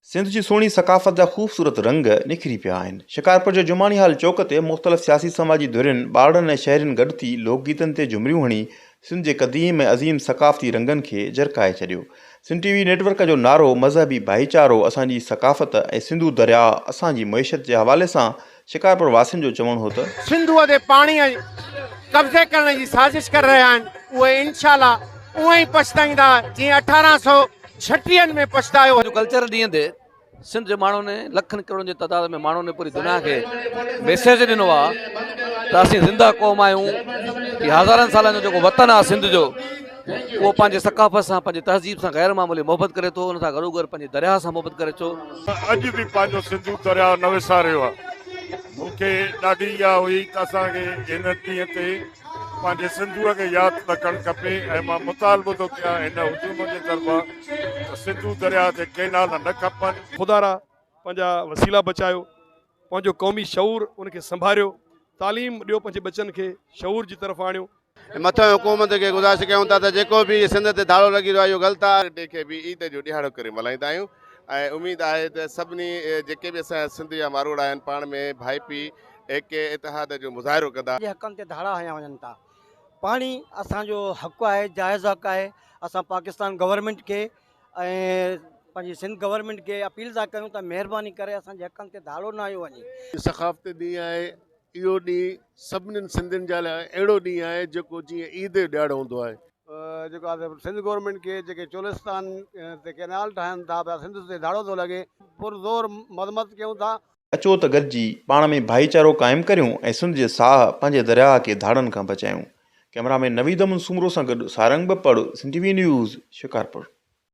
सिंध की सोहनी सकाफ़त जा ख़ूबसूरत रंग निखरी पिया आहिनि। शिकारपुर जे जुमानी हाल चौक ते मुख़्तलिफ़ सियासी समाजी धुरियुनि ॿारनि ऐं शहरियुनि गॾु थी लोकगीतनि ते झुमरियूं हणी सिंध जे क़दीम ऐं अज़ीम सकाफ़ती रंगनि खे झरकाए छॾियो। सिंध टीवी नेटवर्क जो नारो मज़हबी भाईचारो असांजी सकाफ़त ऐं सिंधु दरिया असांजी मईशत जे हवाले सां शिकारपुर वासियुनि जो चवणु हो त सिंधूअ ते पाणीअ कब्ज़े करण जी साज़िश करे रहिया आहिनि। उहे इंशाअल्लाह उहे ई पछताईंदा जीअं 1836 में पछतायो। कल्चर ॾींहं ते सिंध जे माण्हुनि ने लखनि करोड़नि जी तइदाद में माण्हुनि ने पूरी दुनिया खे मैसेज ॾिनो आहे त असीं ज़िंदा क़ौम आहियूं कि हज़ारनि सालनि जो जेको वतन आहे सिंध जो उहो पंहिंजे सकाफ़त सां पंहिंजे तहज़ीब सां गैर मामूली मोहबत करे थो, उन सां गॾोगॾु पंहिंजे दरिया सां मोहबत करे थो। अॼु बि पंहिंजो सिंधु दरिया न विसारियो आहे। मूंखे ॾाढी इहा हुई त असांखे हिन ॾींहं ते पंहिंजे सिंधूअ खे यादि रखणु खपे ऐं मां मुतालबो थो कयां हिन हुकूमत जे तरफ़ां त सिंधु दरिया ते केनाल न खपनि। खुदारा पंहिंजा वसीला बचायो, पंहिंजो क़ौमी शऊर उनखे संभालियो, तालीम ॾियो, पंहिंजे बचनि खे शऊर जी तरफ़ आणियो। मथां हुकूमत खे गुज़ारिश कयूं था त जेको बि सिंध ते धाड़ो लॻी रहियो आहे इहो ग़लति आहे। खे बि ईद जो ॾिहाड़ो करे मल्हाईंदा आहियूं ऐं उमेदु आहे त सभिनी जेके बि असांजा सिंध जा मारोड़ आहिनि पाण में भाई पी एके इतिहाद जो मुज़ाहिरो कंदा। हक़नि ते धाड़ा हया वञनि था। पाणी असांजो हक़ु आहे, जाइज़ हक़ु आहे। असां पाकिस्तान गवर्नमेंट खे ऐं पंहिंजी सिंध गवर्नमेंट खे अपील था कयूं त महिरबानी करे असांजे हक़नि ते धाड़ो न हयो वञे। सकाफ़ती ॾींहुं आहे इहो ॾींहुं सभिनीनि सिंधियुनि जे लाइ अहिड़ो ॾींहुं आहे जेको जीअं ईद जो ॾियारो हूंदो आहे। जेको आहे सिंध गवर्नमेंट खे जेके चोलिस्तान ते कैनाल ठाहिनि था पिया, सिंध ते धाड़ो थो लॻे, पुरज़ोर मदमत कयूं था। अचो त गॾिजी पाण में भाईचारो क़ाइमु करियूं ऐं सिंध जे साह पंहिंजे दरिया खे धाड़नि खां बचायूं। कैमरामैन नवीद मुनसूमरो सां गॾु सारंग बपड़, सिंध टीवी न्यूज़, शिकारपुर।